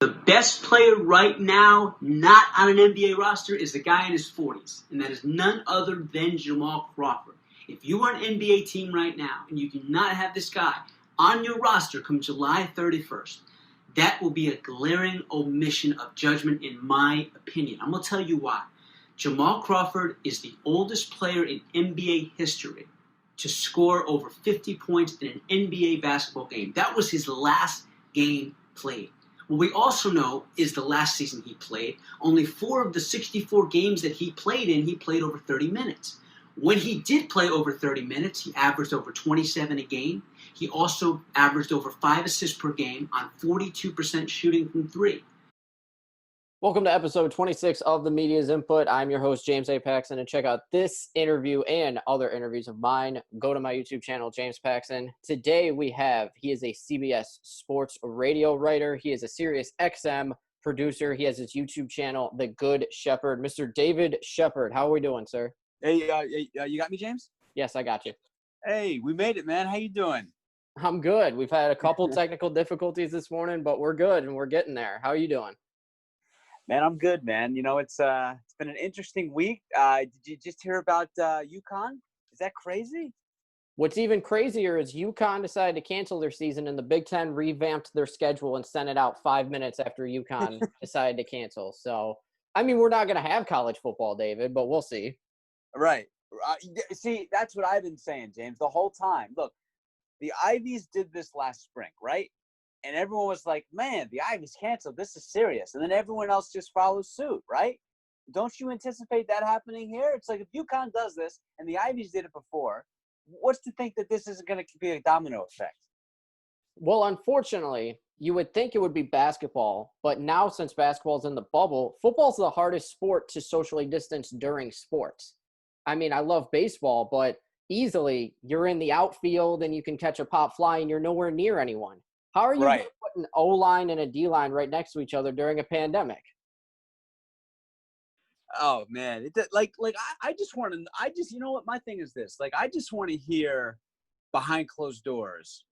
The best player right now, not on an NBA roster, is the guy in his 40s, and that is none other than Jamal Crawford. If you are an NBA team right now and you do not have this guy on your roster come July 31st, that will be a glaring omission of judgment in my opinion. I'm going to tell you why. Jamal Crawford is the oldest player in NBA history to score over 50 points in an NBA basketball game. That was his last game played. What we also know is the last season he played, only 4 of the 64 games that he played in, he played over 30 minutes. When he did play over 30 minutes, he averaged over 27 a game. He also averaged over 5 assists per game on 42% shooting from 3. Welcome to episode 26 of The Media's Input. I'm your host, James A. Paxson, and check out this interview and other interviews of mine. Go to my YouTube channel, James Paxson. Today he is a CBS-Sports radio writer. He is a SirriusXM producer. He has his YouTube channel, The Good Sheppard. Mr. David Shepard, how are we doing, sir? Hey, you got me, James? Yes, I got you. Hey, we made it, man. How you doing? I'm good. We've had a couple technical difficulties this morning, but we're good, and we're getting there. How are you doing? Man, I'm good, man. You know, it's been an interesting week. Did you just hear about UConn? Is that crazy? What's even crazier is UConn decided to cancel their season, and the Big Ten revamped their schedule and sent it out 5 minutes after UConn decided to cancel. So, I mean, we're not going to have college football, David, but we'll see. Right. See, that's what I've been saying, James, the whole time. Look, the Ivies did this last spring, right? And everyone was like, man, the Ivies canceled. This is serious. And then everyone else just follows suit, right? Don't you anticipate that happening here? It's like if UConn does this and the Ivies did it before, what's to think that this isn't going to be a domino effect? Well, unfortunately, you would think it would be basketball. But now since basketball's in the bubble, football's the hardest sport to socially distance during sports. I mean, I love baseball, but easily you're in the outfield and you can catch a pop fly and you're nowhere near anyone. How are you going to put an O-line and a D-line right next to each other during a pandemic? Oh, man. I just want to – you know what? My thing is this. Like, I just want to hear behind closed doors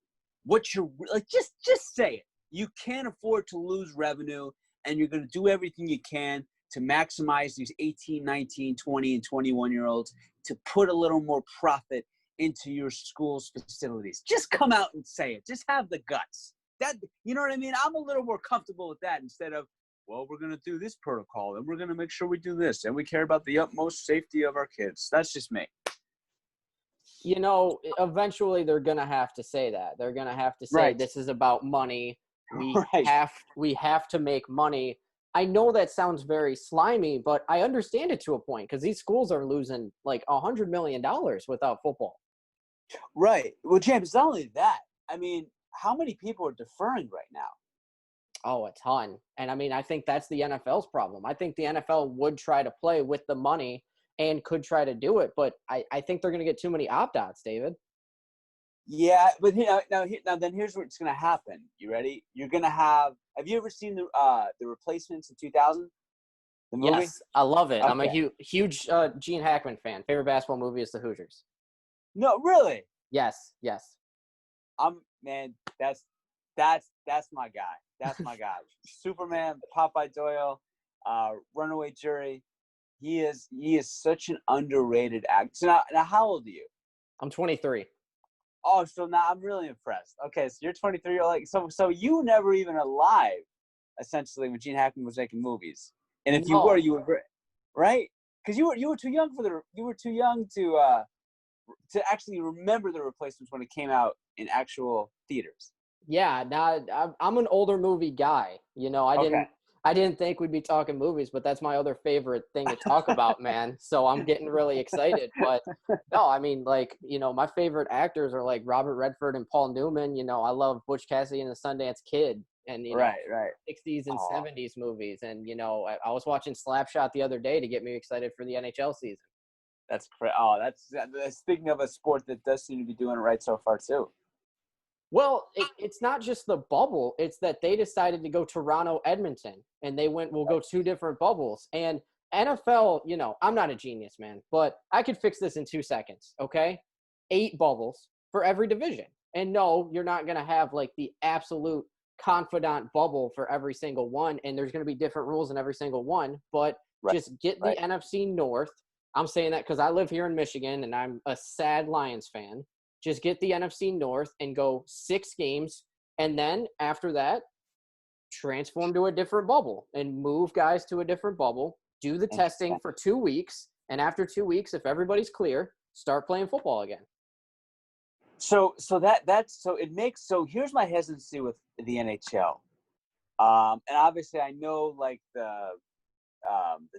what you're – like, just say it. You can't afford to lose revenue, and you're going to do everything you can to maximize these 18, 19, 20, and 21-year-olds to put a little more profit into your school's facilities. Just come out and say it. Just have the guts. That, you know what I mean? I'm a little more comfortable with that instead of, well, we're going to do this protocol and we're going to make sure we do this and we care about the utmost safety of our kids. That's just me. You know, eventually they're going to have to say that. They're going to have to say This is about money. We have to make money. I know that sounds very slimy, but I understand it to a point because these schools are losing like $100 million without football. Right. Well, James, it's not only that. I mean, how many people are deferring right now? Oh, a ton. And I mean, I think that's the NFL's problem. I think the NFL would try to play with the money and could try to do it, but I think they're going to get too many opt-outs, David. Yeah, but then here's what's going to happen. You ready? You're going to have you ever seen the Replacements in 2000? The movie? Yes, I love it. Okay. I'm a huge Gene Hackman fan. Favorite basketball movie is The Hoosiers. No, really? Yes. Man, that's my guy. That's my guy. Superman, Popeye Doyle, Runaway Jury. He is such an underrated actor. So now how old are you? I'm 23. Oh, so now I'm really impressed. Okay, so you're 23. You're like so you were never even alive, essentially, when Gene Hackman was making movies. And if you were, right? Because you were too young to actually remember The Replacements when it came out in actual theaters. Yeah, now I'm an older movie guy. You know, I didn't think we'd be talking movies, but that's my other favorite thing to talk about, man. So I'm getting really excited. But no, I mean, like, you know, my favorite actors are like Robert Redford and Paul Newman. You know, I love Butch Cassidy and the Sundance Kid, and you know, 60s and 70s movies. And you know, I was watching Slapshot the other day to get me excited for the NHL season. That's that's speaking of a sport that does seem to be doing it right so far too. Well, it's not just the bubble. It's that they decided to go Toronto, Edmonton, and they went, we'll go 2 different bubbles. And NFL, you know, I'm not a genius, man, but I could fix this in 2 seconds, okay? 8 bubbles for every division. And no, you're not going to have like the absolute confidant bubble for every single one, and there's going to be different rules in every single one, but just get the NFC North. I'm saying that because I live here in Michigan, and I'm a sad Lions fan. Just get the NFC North and go 6 games, and then after that, transform to a different bubble and move guys to a different bubble, do the testing for 2 weeks, and after 2 weeks, if everybody's clear, start playing football again. So here's my hesitancy with the NHL. And obviously I know like the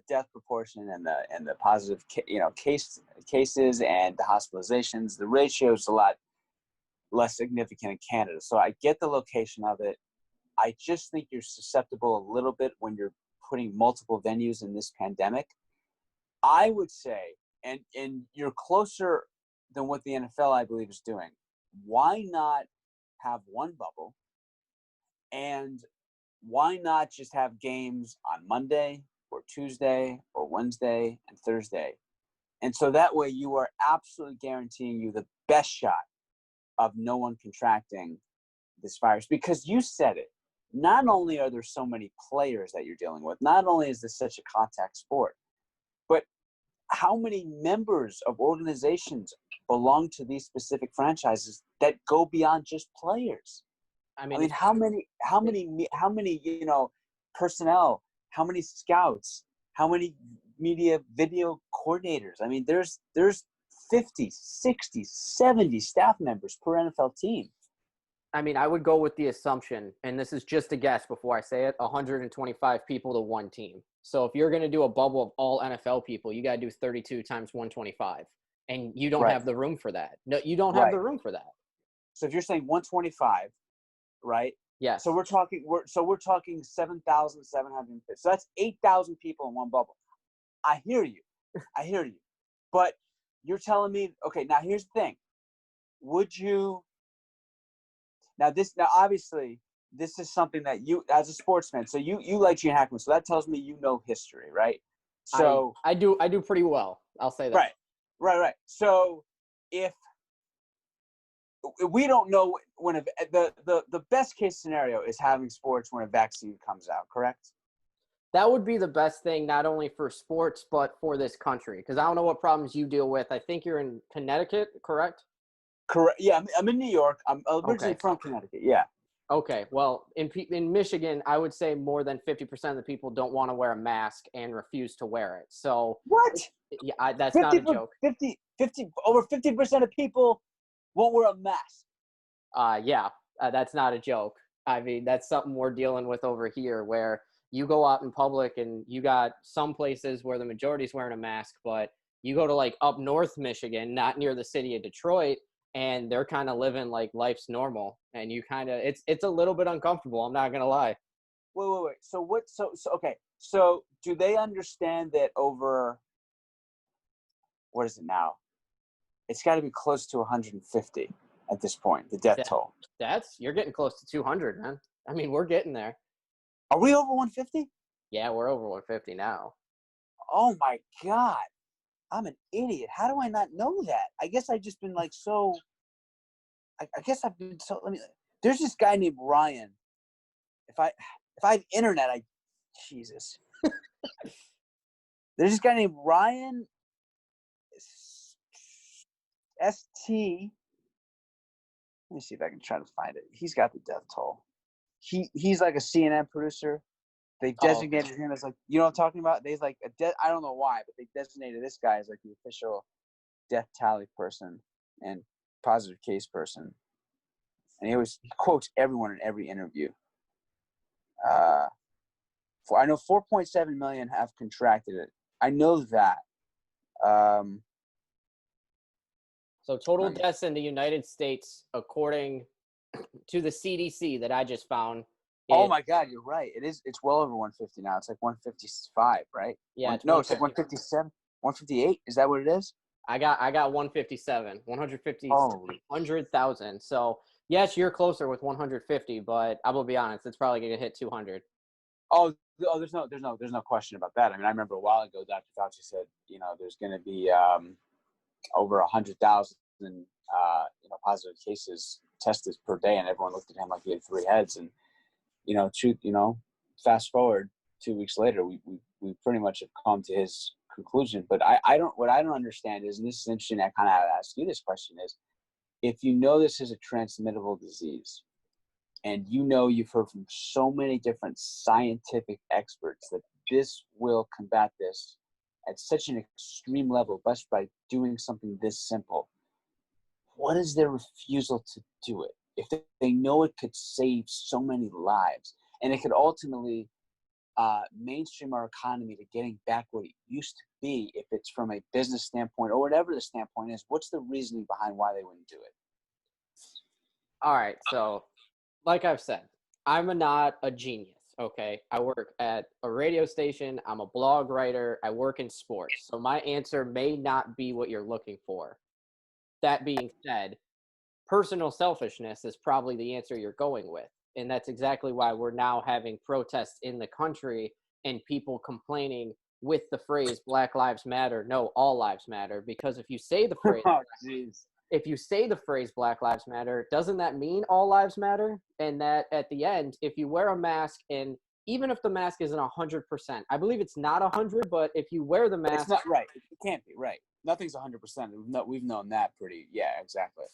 death proportion and the positive cases and the hospitalizations, the ratio is a lot less significant in Canada. So I get the location of it. I just think you're susceptible a little bit when you're putting multiple venues in this pandemic. I would say, and you're closer than what the NFL, I believe, is doing. Why not have one bubble? And why not just have games on Monday or Tuesday or Wednesday and Thursday? And so that way you are absolutely guaranteeing you the best shot of no one contracting this virus. Because you said it. Not only are there so many players that you're dealing with, not only is this such a contact sport, but how many members of organizations belong to these specific franchises that go beyond just players? I mean, how many, personnel, how many scouts, how many media video coordinators? I mean, there's 50, 60, 70 staff members per NFL team. I mean, I would go with the assumption, and this is just a guess before I say it, 125 people to one team. So if you're going to do a bubble of all NFL people, you got to do 32 times 125. And you don't have the room for that. No, you don't have the room for that. So if you're saying 125, right? Yeah. So we're talking 7,750. So that's 8,000 people in one bubble. I hear you. But you're telling me, okay, now here's the thing. Would you Now obviously this is something that you, as a sportsman, so you like Gene Hackman, so that tells me you know history, right? So I do pretty well. I'll say that. Right. So if we don't know when the best case scenario is having sports when a vaccine comes out, correct? That would be the best thing, not only for sports, but for this country. Because I don't know what problems you deal with. I think you're in Connecticut, correct? Correct. Yeah, I'm in New York. I'm originally from Connecticut. Yeah. Okay. Well, in Michigan, I would say more than 50% of the people don't want to wear a mask and refuse to wear it. So what? Yeah, that's not a joke. Over 50% of people won't wear a mask. That's not a joke. I mean, that's something we're dealing with over here, where you go out in public and you got some places where the majority's wearing a mask, but you go to like up north Michigan, not near the city of Detroit, and they're kind of living like life's normal, and you kind of it's a little bit uncomfortable. I'm not gonna lie. Wait. So what? So okay. So do they understand that over? What is it now? It's got to be close to 150 at this point. The death toll. You're getting close to 200, man. I mean, we're getting there. Are we over 150? Yeah, we're over 150 now. Oh my God. I'm an idiot. How do I not know that? I guess I've just been like so. I guess I've been so. There's this guy named Ryan. If I have internet, Jesus. There's this guy named Ryan. ST. Let me see if I can try to find it. He's got the death toll. He's like a CNN producer. They designated him as like, you know what I'm talking about? They like I don't know why, but they designated this guy as like the official death tally person and positive case person. And he quotes everyone in every interview. I know 4.7 million have contracted it. I know that. So total deaths in the United States, according to the CDC that I just found. Oh my God, you're right. It's well over 150 now. It's like 155, right? Yeah. It's like 157, 158. Is that what it is? I got 157, 100,000. So yes, you're closer with 150, but I will be honest, it's probably going to hit 200. Oh, there's no question about that. I mean, I remember a while ago, Dr. Fauci said, there's going to be over 100,000, positive cases tested per day, and everyone looked at him like he had 3 heads. And fast forward 2 weeks later, we pretty much have come to his conclusion. But what I don't understand is, and this is interesting, I kind of have to ask you this question, is if you know this is a transmittable disease, and you've heard from so many different scientific experts that this will combat this at such an extreme level, just by doing something this simple, what is their refusal to do it? If they know it could save so many lives, and it could ultimately mainstream our economy to getting back what it used to be, if it's from a business standpoint or whatever the standpoint is, what's the reasoning behind why they wouldn't do it? All right, so like I've said, I'm not a genius, okay? I work at a radio station. I'm a blog writer. I work in sports. So my answer may not be what you're looking for. That being said, personal selfishness is probably the answer you're going with. And that's exactly why we're now having protests in the country and people complaining with the phrase Black Lives Matter. No, all lives matter. Because if you say the phrase, if you say the phrase Black Lives Matter, doesn't that mean all lives matter? And that at the end, if you wear a mask, and even if the mask isn't 100%, I believe it's not 100, but if you wear the mask, it's not right. It can't be right. Nothing's 100%. We've known that pretty. Yeah, exactly.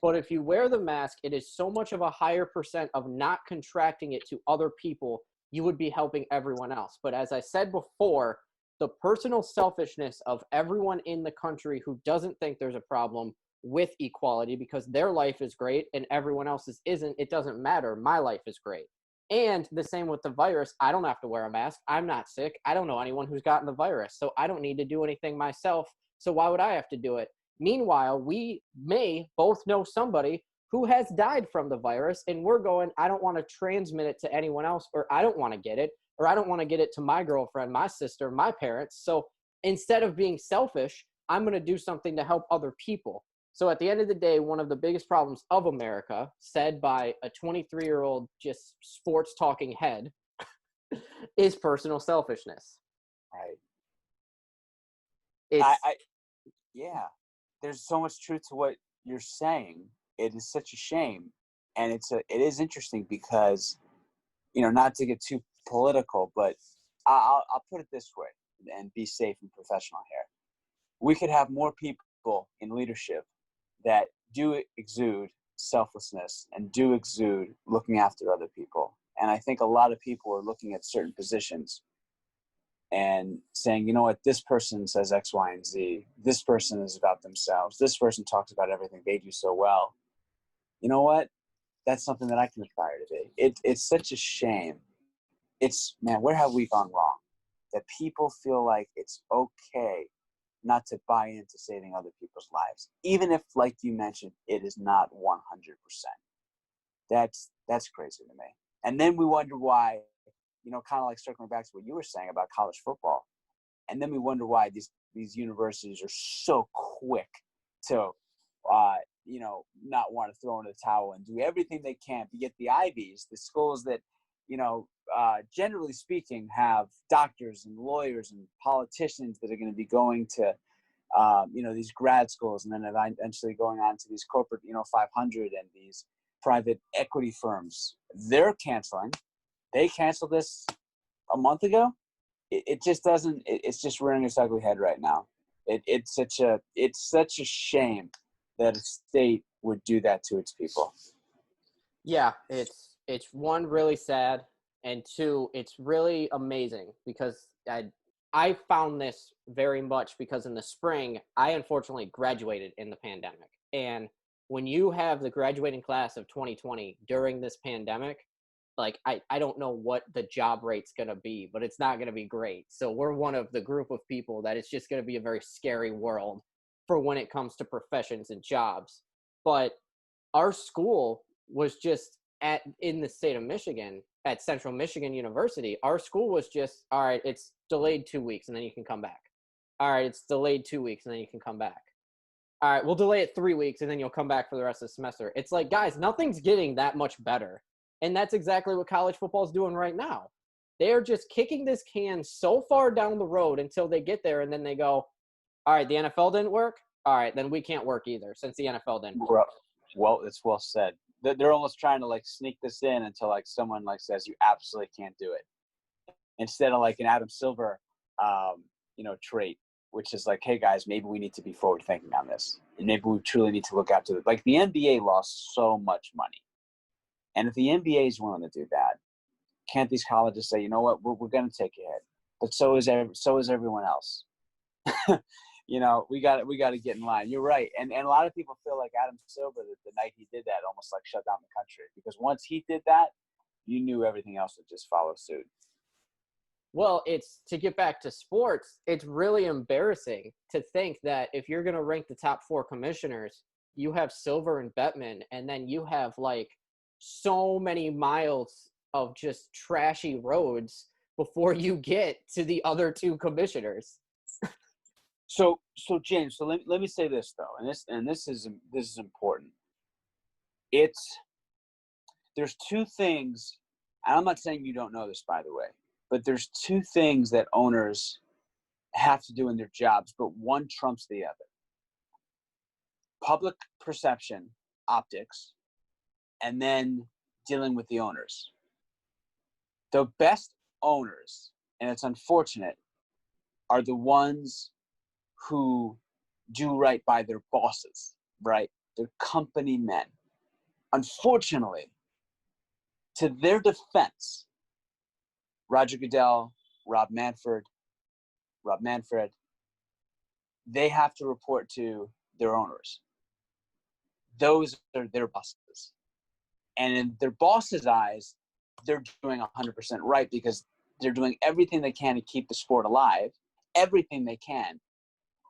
But if you wear the mask, it is so much of a higher percent of not contracting it to other people, you would be helping everyone else. But as I said before, the personal selfishness of everyone in the country who doesn't think there's a problem with equality because their life is great and everyone else's isn't, it doesn't matter. My life is great. And the same with the virus. I don't have to wear a mask. I'm not sick. I don't know anyone who's gotten the virus. So I don't need to do anything myself. So why would I have to do it? Meanwhile, we may both know somebody who has died from the virus, and we're going, I don't want to transmit it to anyone else, or I don't want to get it, or I don't want to get it to my girlfriend, my sister, my parents. So instead of being selfish, I'm going to do something to help other people. So at the end of the day, one of the biggest problems of America, said by a 23-year-old just sports talking head, is personal selfishness. Right. It's, yeah. There's so much truth to what you're saying. It is such a shame. And it is interesting because, not to get too political, but I'll put it this way and be safe and professional here. We could have more people in leadership that do exude selflessness and do exude looking after other people. And I think a lot of people are looking at certain positions and saying, you know what, this person says X, Y, and Z. This person is about themselves. This person talks about everything they do so well. You know what? That's something that I can aspire to be. It's such a shame. Where have we gone wrong? That people feel like it's okay not to buy into saving other people's lives, even if, like you mentioned, it is not 100%. That's crazy to me. And then we wonder why, kind of like circling back to what you were saying about college football. And then we wonder why these universities are so quick to, not want to throw in the towel and do everything they can to get the Ivies, the schools that, generally speaking, have doctors and lawyers and politicians that are going to be going to, these grad schools and then eventually going on to these corporate, 500 and these private equity firms. They're canceling. They canceled this a month ago. It just doesn't. It's just rearing its ugly head right now. It's such a shame that a state would do that to its people. Yeah, it's one, really sad, and two, it's really amazing because I found this very much because in the spring, I unfortunately graduated in the pandemic. And when you have the graduating class of 2020 during this pandemic, like I don't know what the job rate's going to be, but it's not going to be great. So we're one of the group of people that it's just going to be a very scary world for when it comes to professions and jobs. But our school was just in the state of Michigan at Central Michigan University. Our school was just, all right, it's delayed 2 weeks and then you can come back. All right, it's delayed 2 weeks and then you can come back. All right, we'll delay it 3 weeks and then you'll come back for the rest of the semester. It's like, guys, nothing's getting that much better. And that's exactly what college football is doing right now. They are just kicking this can so far down the road until they get there, and then they go, all right, the NFL didn't work? All right, then we can't work either since the NFL didn't work. Well, it's well said. they're almost trying to like sneak this in until like someone like says you absolutely can't do it, instead of like an Adam Silver, trait, which is like, hey guys, maybe we need to be forward thinking on this, and maybe we truly need to look out to it. Like the NBA lost so much money, and if the NBA is willing to do that, can't these colleges say, you know what, we're going to take a hit, but so is everyone else. We got to get in line. You're right, and a lot of people feel like Adam Silver, the night he did that, almost like shut down the country, because once he did that, you knew everything else would just follow suit. Well, it's to get back to sports, it's really embarrassing to think that if you're going to rank the top 4 commissioners, you have Silver and Bettman, and then you have like so many miles of just trashy roads before you get to the other 2 commissioners. So James, let me say this though, and this is important. There's 2 things, and I'm not saying you don't know this, by the way, but there's 2 things that owners have to do in their jobs, but one trumps the other. Public perception, optics, and then dealing with the owners. The best owners, and it's unfortunate, are the ones who do right by their bosses, right? They're company men. Unfortunately, to their defense, Roger Goodell, Rob Manfred, they have to report to their owners. Those are their bosses. And in their bosses' eyes, they're doing 100% right because they're doing everything they can to keep the sport alive, everything they can,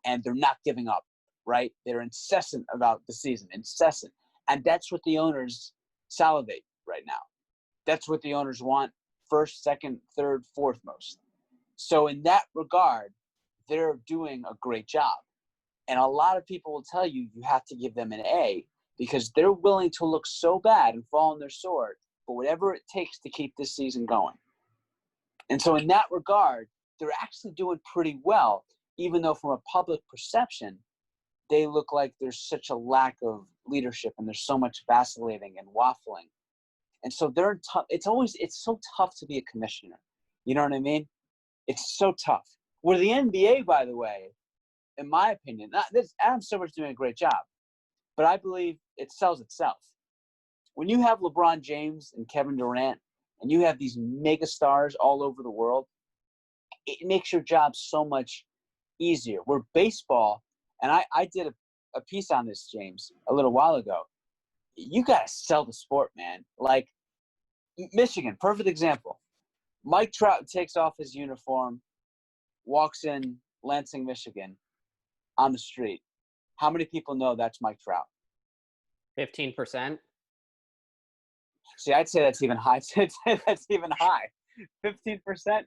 and they're not giving up, right? They're incessant about the season, incessant. And that's what the owners salivate right now. That's what the owners want, first, second, third, fourth most. So in that regard, they're doing a great job. And a lot of people will tell you you have to give them an A because they're willing to look so bad and fall on their sword for whatever it takes to keep this season going. And so in that regard, they're actually doing pretty well, even though from a public perception, they look like there's such a lack of leadership and there's so much vacillating and waffling. And so they're tough. It's so tough to be a commissioner. You know what I mean? It's so tough. Where the NBA, by the way, in my opinion, Adam Silver's doing a great job, but I believe it sells itself. When you have LeBron James and Kevin Durant, and you have these mega stars all over the world, it makes your job so much easier. Where baseball, and I did a piece on this, James, a little while ago. You got to sell the sport, man. Like Michigan, perfect example. Mike Trout takes off his uniform, walks in Lansing, Michigan, on the street. How many people know that's Mike Trout? 15%. See, I'd say that's even high. That's even high. 15%.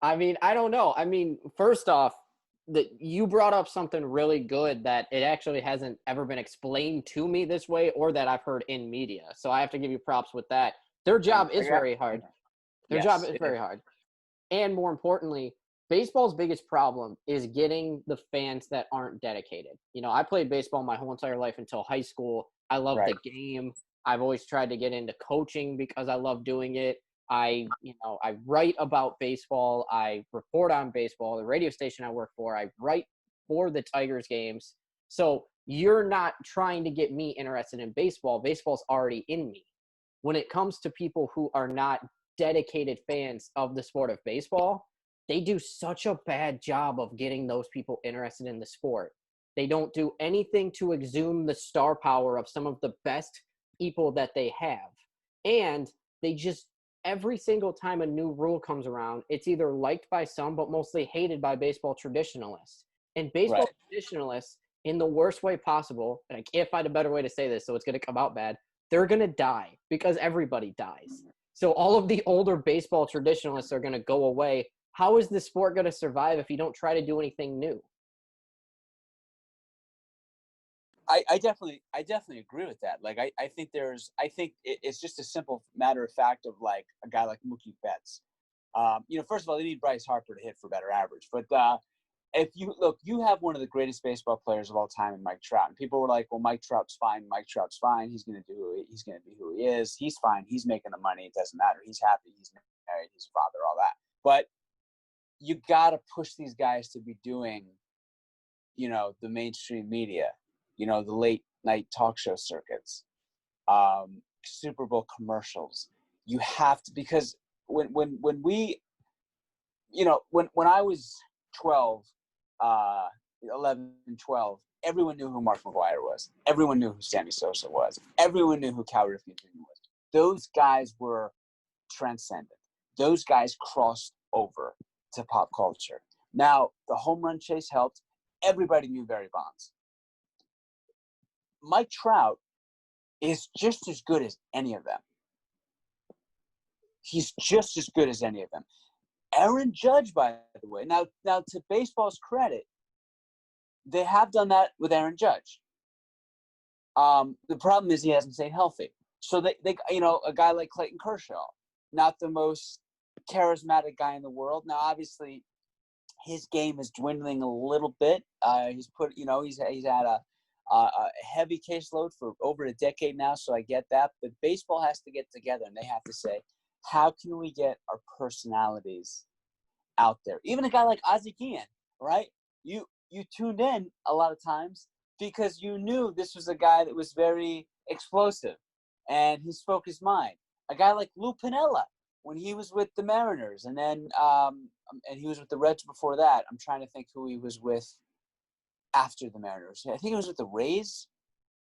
I mean, I don't know. I mean, first off, you brought up something really good that it actually hasn't ever been explained to me this way or that I've heard in media. So I have to give you props with that. Their job is very hard. Their job is very hard. And more importantly, baseball's biggest problem is getting the fans that aren't dedicated. You know, I played baseball my whole entire life until high school. I love the game. I've always tried to get into coaching because I love doing it. I write about baseball. I report on baseball. The radio station I work for, I write for the Tigers games. So you're not trying to get me interested in baseball. Baseball's already in me. When it comes to people who are not dedicated fans of the sport of baseball, they do such a bad job of getting those people interested in the sport. They don't do anything to exhume the star power of some of the best people that they have. And they just, every single time a new rule comes around, it's either liked by some, but mostly hated by baseball traditionalists. And baseball traditionalists, in the worst way possible, and I can't find a better way to say this, so it's going to come out bad, they're going to die because everybody dies. So all of the older baseball traditionalists are going to go away. How is the sport going to survive if you don't try to do anything new? I definitely agree with that. Like, I think it's just a simple matter of fact of like a guy like Mookie Betts. First of all, they need Bryce Harper to hit for better average, but if you look, you have one of the greatest baseball players of all time in Mike Trout. And people were like, well, Mike Trout's fine. Mike Trout's fine. He's going to be who he is. He's fine. He's making the money. It doesn't matter. He's happy. He's married. He's a father, all that. But you got to push these guys to be doing, the mainstream media, the late night talk show circuits, Super Bowl commercials. You have to, because when we, when I was 12, 11, 12, everyone knew who Mark McGwire was. Everyone knew who Sammy Sosa was. Everyone knew who Cal Ripken Jr. was. Those guys were transcendent. Those guys crossed over to pop culture. Now, the home run chase helped. Everybody knew Barry Bonds. Mike Trout is just as good as any of them. He's just as good as any of them. Aaron Judge, by the way. Now to baseball's credit, they have done that with Aaron Judge. The problem is he hasn't stayed healthy. So they a guy like Clayton Kershaw, not the most charismatic guy in the world. Now, obviously, his game is dwindling a little bit. He's had a heavy caseload for over a decade now, so I get that. But baseball has to get together, and they have to say, how can we get our personalities out there? Even a guy like Ozzie Guillen, right? You tuned in a lot of times because you knew this was a guy that was very explosive, and he spoke his mind. A guy like Lou Piniella, when he was with the Mariners, and then and he was with the Reds before that. I'm trying to think who he was with after the Mariners. I think he was with the Rays.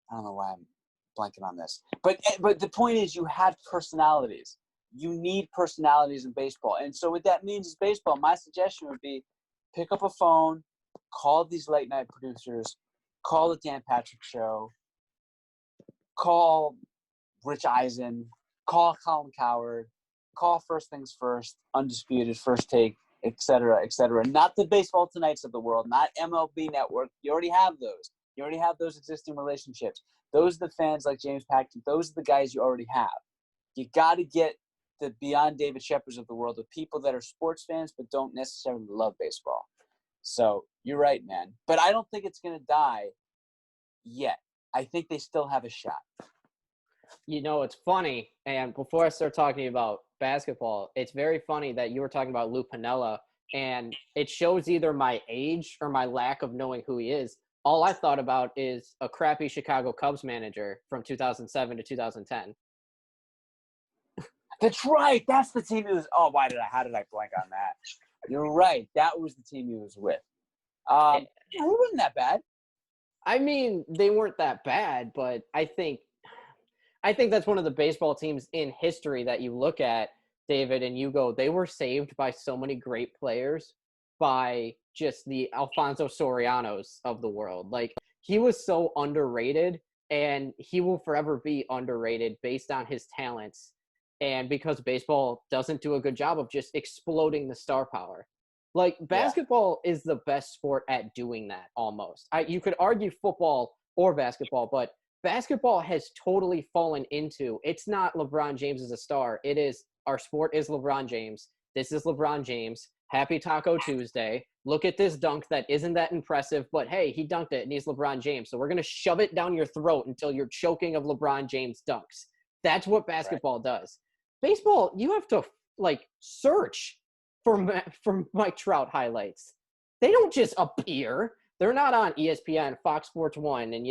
I don't know why I'm blanking on this. But the point is, you had personalities. You need personalities in baseball. And so what that means is baseball, my suggestion would be pick up a phone, call these late night producers, call the Dan Patrick Show, call Rich Eisen, call Colin Cowherd, call First Things First, Undisputed, First Take, et cetera, et cetera. Not the Baseball Tonights of the world, not MLB Network. You already have those. You already have those existing relationships. Those are the fans like James Paxton. Those are the guys you already have. You got to get the beyond David Sheppards of the world, the people that are sports fans but don't necessarily love baseball. So you're right, man. But I don't think it's going to die yet. I think they still have a shot. It's funny, and before I start talking about basketball, it's very funny that you were talking about Lou Piniella, and it shows either my age or my lack of knowing who he is. All I thought about is a crappy Chicago Cubs manager from 2007 to 2010. That's right. That's the team he was. Oh, how did I blank on that? You're right. That was the team he was with. He wasn't that bad. I mean, they weren't that bad, but I think that's one of the baseball teams in history that you look at, David, and you go, they were saved by so many great players by just the Alfonso Sorianos of the world. Like, he was so underrated, and he will forever be underrated based on his talents. And because baseball doesn't do a good job of just exploding the star power. Like, basketball is the best sport at doing that almost. You could argue football or basketball, but basketball has totally fallen into, it's not LeBron James as a star. It is, our sport is LeBron James. This is LeBron James. Happy Taco Tuesday. Look at this dunk that isn't that impressive, but hey, he dunked it and he's LeBron James. So we're going to shove it down your throat until you're choking of LeBron James dunks. That's what basketball does. Baseball, you have to search for Mike Trout highlights. They don't just appear. They're not on ESPN, Fox Sports 1, and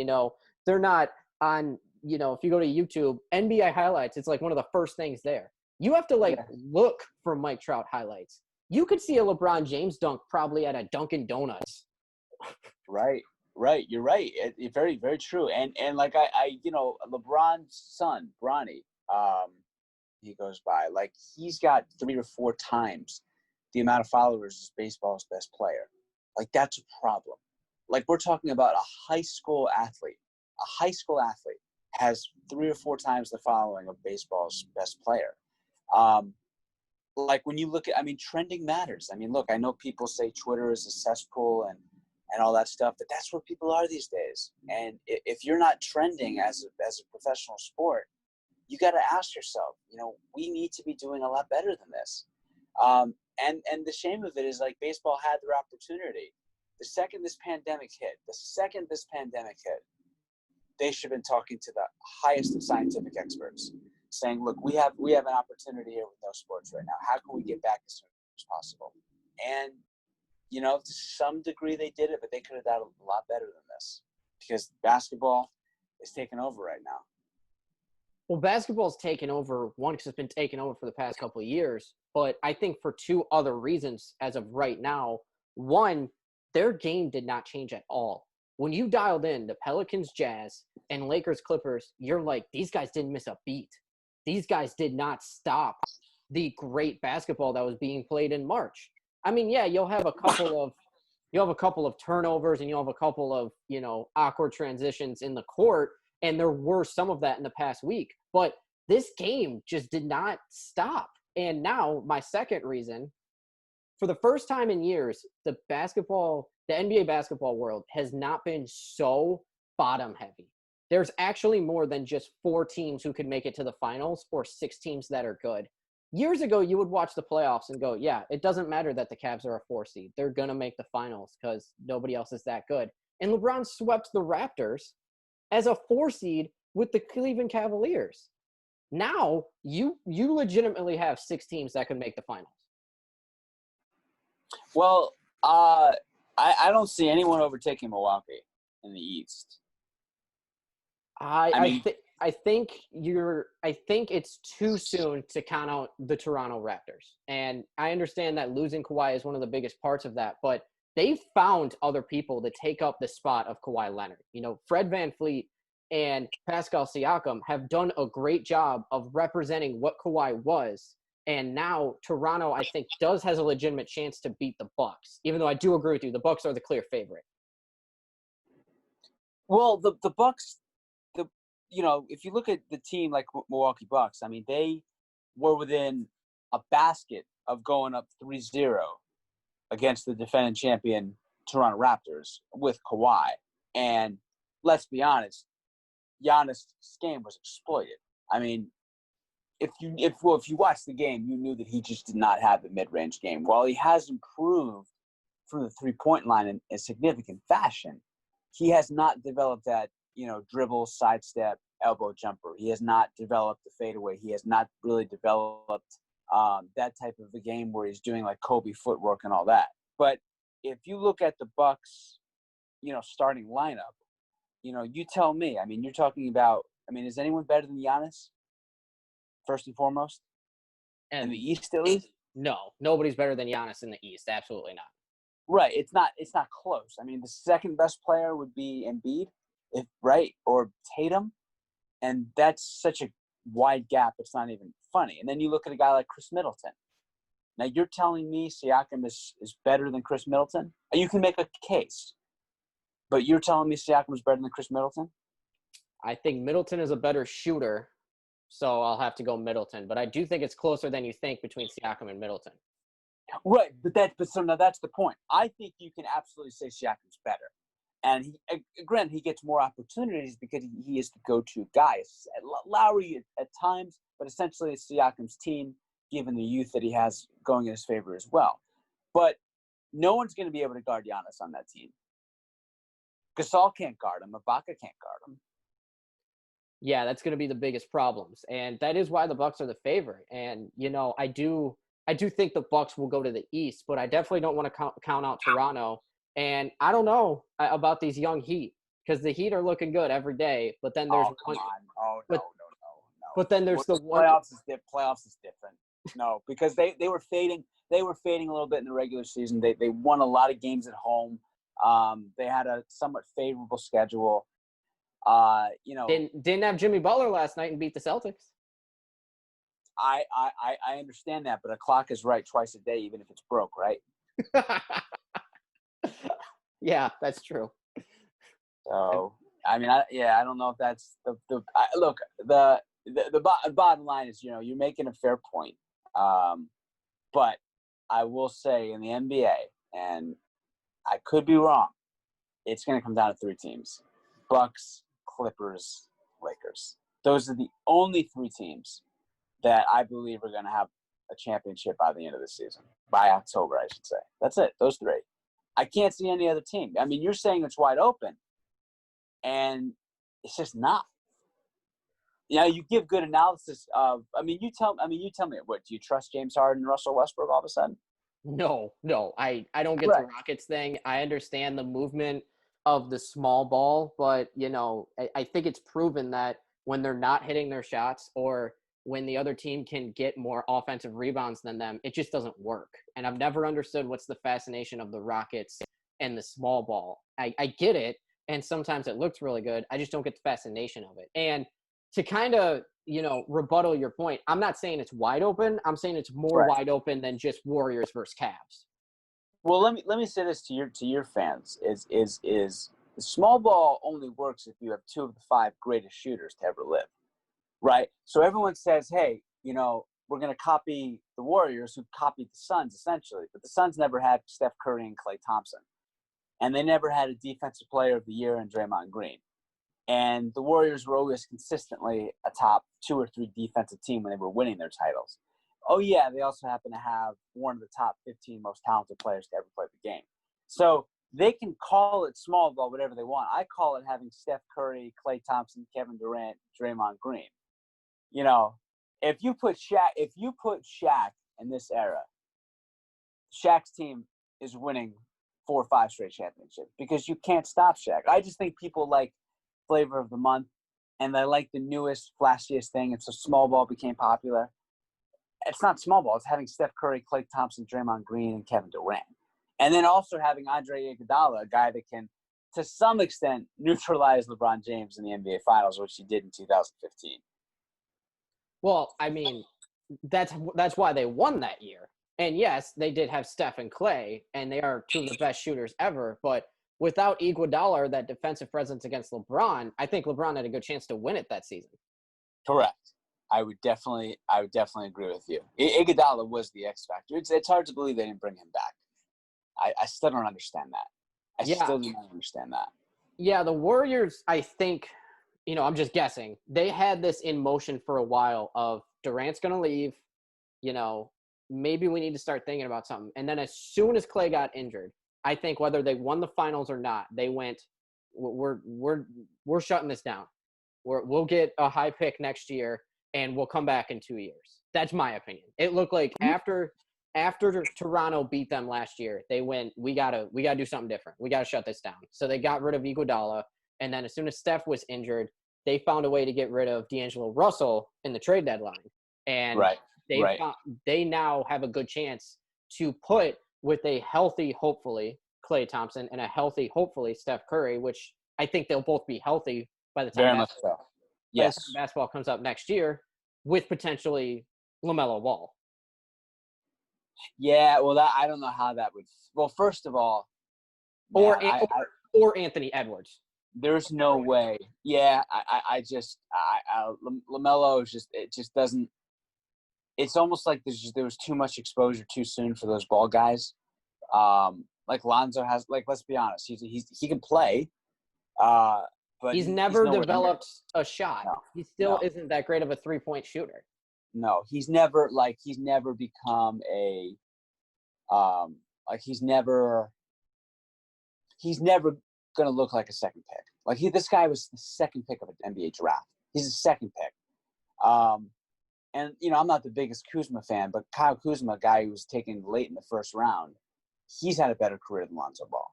they're not on, if you go to YouTube, NBA highlights, it's like one of the first things there. You have to look for Mike Trout highlights. You could see a LeBron James dunk probably at a Dunkin' Donuts. Right. You're right. It very, very true. And like LeBron's son, Bronny, he goes by, like, he's got 3 or 4 times the amount of followers as baseball's best player. Like, that's a problem. Like, we're talking about a high school athlete. A high school athlete has 3 or 4 times the following of baseball's best player. Like, when you look at, trending matters. Look, I know people say Twitter is a cesspool and all that stuff, but that's where people are these days. And if you're not trending as a professional sport, you got to ask yourself, we need to be doing a lot better than this. And the shame of it is, like, baseball had their opportunity the second this pandemic hit, they should have been talking to the highest of scientific experts, saying, look, we have an opportunity here with no sports right now. How can we get back as soon as possible? And, to some degree they did it, but they could have done a lot better than this because basketball is taking over right now. Well, basketball's taken over, one, because it's been taken over for the past couple of years, but I think for two other reasons as of right now. One, their game did not change at all. When you dialed in the Pelicans, Jazz, and Lakers, Clippers, you're like, these guys didn't miss a beat. These guys did not stop the great basketball that was being played in March. I mean, yeah, you'll have a couple of turnovers and you'll have a couple of, awkward transitions in the court. And there were some of that in the past week, but this game just did not stop. And now my second reason, for the first time in years, the NBA basketball world has not been so bottom heavy. There's actually more than just 4 teams who could make it to the finals or 6 teams that are good. Years ago, you would watch the playoffs and go, yeah, it doesn't matter that the Cavs are a 4 seed. They're going to make the finals because nobody else is that good. And LeBron swept the Raptors as a 4 seed with the Cleveland Cavaliers. Now, you legitimately have 6 teams that could make the finals. Well, I don't see anyone overtaking Milwaukee in the East. I think it's too soon to count out the Toronto Raptors. And I understand that losing Kawhi is one of the biggest parts of that, but they've found other people to take up the spot of Kawhi Leonard. Fred VanVleet and Pascal Siakam have done a great job of representing what Kawhi was. And now Toronto, I think, has a legitimate chance to beat the Bucks, even though I do agree with you. The Bucks are the clear favorite. Well, the Bucks, if you look at the team like Milwaukee Bucks, I mean, they were within a basket of going up 3-0 against the defending champion Toronto Raptors with Kawhi. And let's be honest, Giannis' game was exploited. I mean, if you watched the game, you knew that he just did not have the mid-range game. While he has improved from the three-point line in a significant fashion, he has not developed that, dribble, sidestep, elbow jumper. He has not developed the fadeaway. He has not really developed that type of a game where he's doing like Kobe footwork and all that. But if you look at the Bucks, starting lineup, you tell me. I mean, you're talking about. I mean, is anyone better than Giannis? First and foremost, in the East at least. No, nobody's better than Giannis in the East. Absolutely not. Right. It's not close. I mean, the second best player would be Embiid, or Tatum, and that's such a wide gap. It's not even funny. And then you look at a guy like Chris Middleton. Now you're telling me Siakam is better than Chris Middleton? You can make a case, but you're telling me Siakam is better than Chris Middleton? I think Middleton is a better shooter, so I'll have to go Middleton. But I do think it's closer than you think between Siakam and Middleton. Right, so now that's the point. I think you can absolutely say Siakam's better. And granted, he gets more opportunities because he is the go-to guy. Lowry at times, but essentially it's Siakam's team, given the youth that he has going in his favor as well. But no one's going to be able to guard Giannis on that team. Gasol can't guard him. Ibaka can't guard him. Yeah, that's going to be the biggest problems. And that is why the Bucks are the favorite. And, I do think the Bucks will go to the East, but I definitely don't want to count out Toronto. And I don't know about these young Heat because the Heat are looking good every day. But then there's no. But then there's the one playoffs is different. No, because they were fading. They were fading a little bit in the regular season. They won a lot of games at home. They had a somewhat favorable schedule. Didn't have Jimmy Butler last night and beat the Celtics. I understand that, but a clock is right twice a day, even if it's broke, right? Yeah, that's true. So, I mean, I don't know if that's look. The bottom line is, you're making a fair point. But I will say in the NBA, and I could be wrong, it's going to come down to 3 teams: Bucks, Clippers, Lakers. Those are the only 3 teams that I believe are going to have a championship by the end of the season. By October, I should say. That's it. Those 3. I can't see any other team. I mean, you're saying it's wide open, and it's just not. You give good analysis of. You tell me. What do you trust James Harden and Russell Westbrook all of a sudden? No. I don't get Right. the Rockets thing. I understand the movement of the small ball, but I think it's proven that when they're not hitting their shots or when the other team can get more offensive rebounds than them, it just doesn't work. And I've never understood what's the fascination of the Rockets and the small ball. I get it, and sometimes it looks really good. I just don't get the fascination of it. And to kind of, rebuttal your point, I'm not saying it's wide open. I'm saying it's more wide open than just Warriors versus Cavs. Well, let me say this to your fans is the small ball only works if you have 2 of the 5 greatest shooters to ever live, right? So everyone says, hey, we're going to copy the Warriors who copied the Suns essentially, but the Suns never had Steph Curry and Klay Thompson, and they never had a defensive player of the year in Draymond Green. And the Warriors were always consistently a top 2 or 3 defensive team when they were winning their titles. Oh, yeah, they also happen to have one of the top 15 most talented players to ever play the game. So they can call it small ball, whatever they want. I call it having Steph Curry, Klay Thompson, Kevin Durant, Draymond Green. If you put Shaq in this era, Shaq's team is winning 4 or 5 straight championships because you can't stop Shaq. I just think people like flavor of the month, and they like the newest, flashiest thing, and so small ball became popular. It's not small ball. It's having Steph Curry, Klay Thompson, Draymond Green, and Kevin Durant. And then also having Andre Iguodala, a guy that can, to some extent, neutralize LeBron James in the NBA Finals, which he did in 2015. Well, that's why they won that year. And yes, they did have Steph and Klay, and they are 2 of the best shooters ever. But without Iguodala or that defensive presence against LeBron, I think LeBron had a good chance to win it that season. Correct. I would definitely agree with you. Iguodala was the X factor. It's hard to believe they didn't bring him back. I still don't understand that. I still don't understand that. Yeah, the Warriors, I think, I'm just guessing. They had this in motion for a while of Durant's going to leave, maybe we need to start thinking about something. And then as soon as Klay got injured, I think whether they won the finals or not, they went, we're shutting this down. We'll get a high pick next year, and we'll come back in 2 years. That's my opinion. It looked like after Toronto beat them last year, they went, we gotta do something different. We gotta shut this down. So they got rid of Iguodala, and then as soon as Steph was injured, they found a way to get rid of D'Angelo Russell in the trade deadline. And they now have a good chance to put with a healthy, hopefully, Klay Thompson and a healthy, hopefully, Steph Curry, which I think they'll both be healthy by the time basketball comes up next year, with potentially LaMelo Ball. Yeah, well, I don't know how that would. Well, first of all, or Anthony Edwards. There's no way. Yeah, LaMelo just doesn't. It's almost like there was too much exposure too soon for those ball guys. Like Lonzo has. Like, let's be honest, he can play. But he's never developed a shot. No, he still isn't that great of a 3-point shooter. No, he's never become a he's never going to look like a second pick. Like this guy was the second pick of an NBA draft. He's a second pick. And I'm not the biggest Kuzma fan, but Kyle Kuzma, a guy who was taken late in the first round, he's had a better career than Lonzo Ball.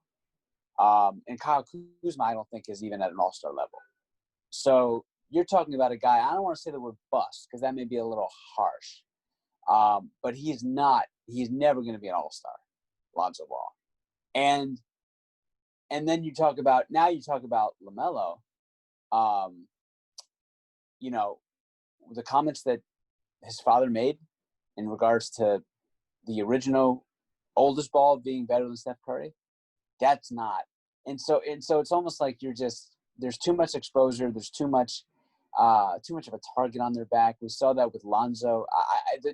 And Kyle Kuzma, I don't think is even at an all-star level. So you're talking about a guy, I don't want to say the word bust because that may be a little harsh. But he's never going to be an all-star, Lonzo Ball. And then you talk about LaMelo, the comments that his father made in regards to the original oldest ball being better than Steph Curry, that's not. And so it's almost like there's too much exposure. There's too much of a target on their back. We saw that with Lonzo.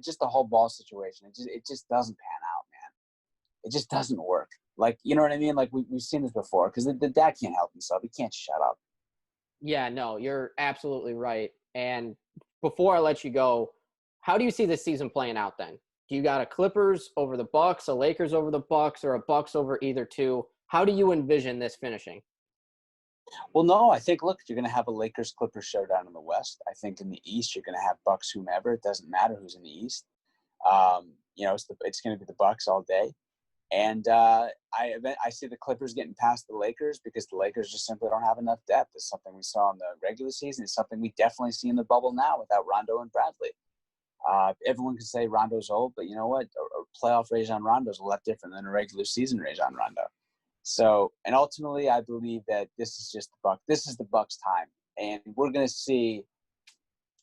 Just the whole ball situation. It just doesn't pan out, man. It just doesn't work. Like, you know what I mean? Like we've seen this before because the dad can't help himself. He can't shut up. Yeah, no, you're absolutely right. And before I let you go, how do you see this season playing out then? Do you got a Clippers over the Bucks, a Lakers over the Bucks, or a Bucks over either two? How do you envision this finishing? Well, no, I think, look, you're going to have a Lakers-Clippers showdown in the West. I think in the East, you're going to have Bucks whomever. It doesn't matter who's in the East. It's going to be the Bucks all day. And I see the Clippers getting past the Lakers because the Lakers just simply don't have enough depth. It's something we saw in the regular season. It's something we definitely see in the bubble now without Rondo and Bradley. Everyone can say Rondo's old, but you know what? A playoff Rajon Rondo is a lot different than a regular season Rajon Rondo. So, and ultimately, I believe that this is just the Bucks. This is the Bucks' time, and we're going to see.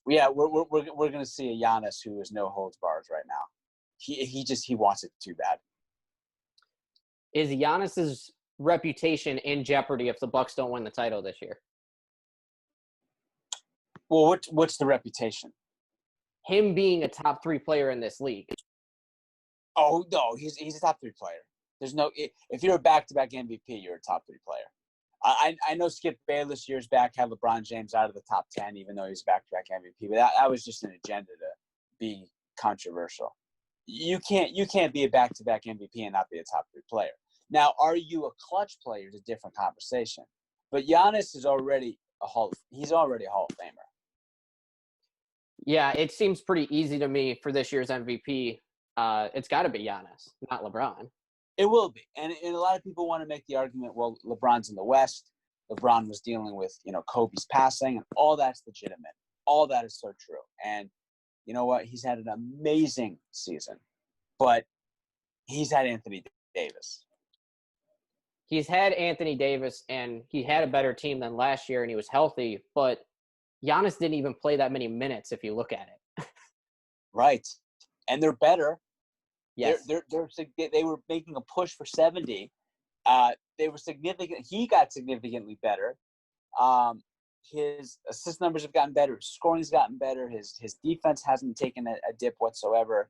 Yeah, we're going to see a Giannis who is no holds bars right now. He wants it too bad. Is Giannis's reputation in jeopardy if the Bucks don't win the title this year? Well, what's the reputation? Him being a top 3 player in this league. Oh no, he's a top 3 player. There's no if you're a back-to-back MVP, you're a top 3 player. I know Skip Bayless years back had LeBron James out of the top 10, even though he's a back-to-back MVP. But that was just an agenda to be controversial. You can't be a back-to-back MVP and not be a top 3 player. Now, are you a clutch player is a different conversation. But Giannis is already he's already a Hall of Famer. Yeah, it seems pretty easy to me for this year's MVP. It's got to be Giannis, not LeBron. It will be. And a lot of people want to make the argument, well, LeBron's in the West. LeBron was dealing with, Kobe's passing, and all that's legitimate. All that is so true. And you know what? He's had an amazing season. But he's had Anthony Davis. He's had Anthony Davis, and he had a better team than last year, and he was healthy. But Giannis didn't even play that many minutes if you look at it. Right. And they're better. Yes. They were making a push for 70. They were significant. He got significantly better. His assist numbers have gotten better. His scoring's gotten better. His defense hasn't taken a dip whatsoever.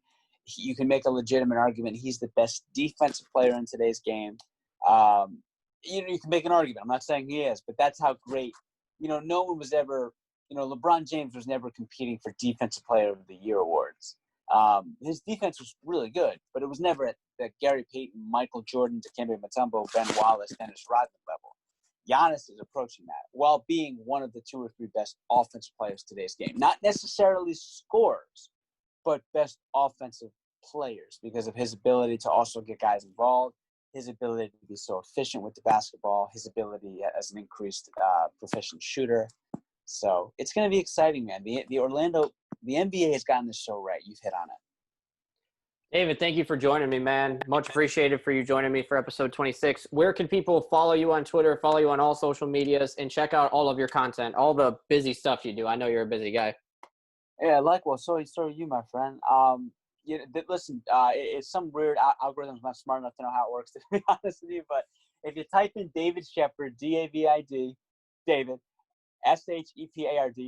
You can make a legitimate argument. He's the best defensive player in today's game. You can make an argument. I'm not saying he is, but that's how great. No one was ever. LeBron James was never competing for Defensive Player of the Year awards. His defense was really good, but it was never at the Gary Payton, Michael Jordan, Dikembe Mutombo, Ben Wallace, Dennis Rodman level. Giannis is approaching that while being one of the 2 or 3 best offensive players today's game. Not necessarily scorers, but best offensive players because of his ability to also get guys involved, his ability to be so efficient with the basketball, his ability as an increased proficient shooter. So it's going to be exciting, man. The NBA has gotten this so right. You've hit on it. David, thank you for joining me, man. Much appreciated for you joining me for episode 26. Where can people follow you on Twitter, follow you on all social medias, and check out all of your content, all the busy stuff you do? I know you're a busy guy. Yeah, likewise. So are you, my friend. Listen, it's some weird algorithm. I'm not smart enough to know how it works, to be honest with you. But if you type in David Shepard, David, Shepard,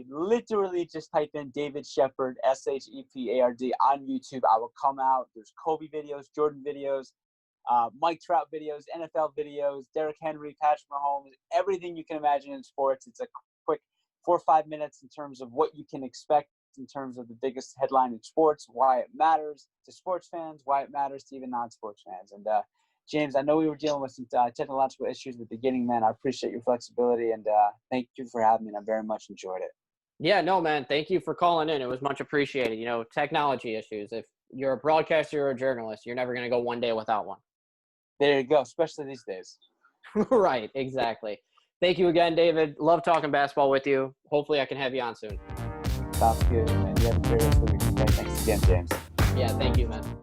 literally just type in David Shepard, Shepard on YouTube. I will come out. There's Kobe videos, Jordan videos, Mike Trout videos, NFL videos, Derrick Henry, Patrick Mahomes, everything you can imagine in sports. It's a quick 4 or 5 minutes in terms of what you can expect in terms of the biggest headline in sports, why it matters to sports fans, why it matters to even non-sports fans. And James, I know we were dealing with some technological issues at the beginning, man. I appreciate your flexibility, and thank you for having me, and I very much enjoyed it. Yeah, no, man. Thank you for calling in. It was much appreciated. Technology issues. If you're a broadcaster or a journalist, you're never going to go one day without one. There you go, especially these days. Right, exactly. Thank you again, David. Love talking basketball with you. Hopefully I can have you on soon. Sounds good, man. You have a great rest of the week. Okay? Thanks again, James. Yeah, thank you, man.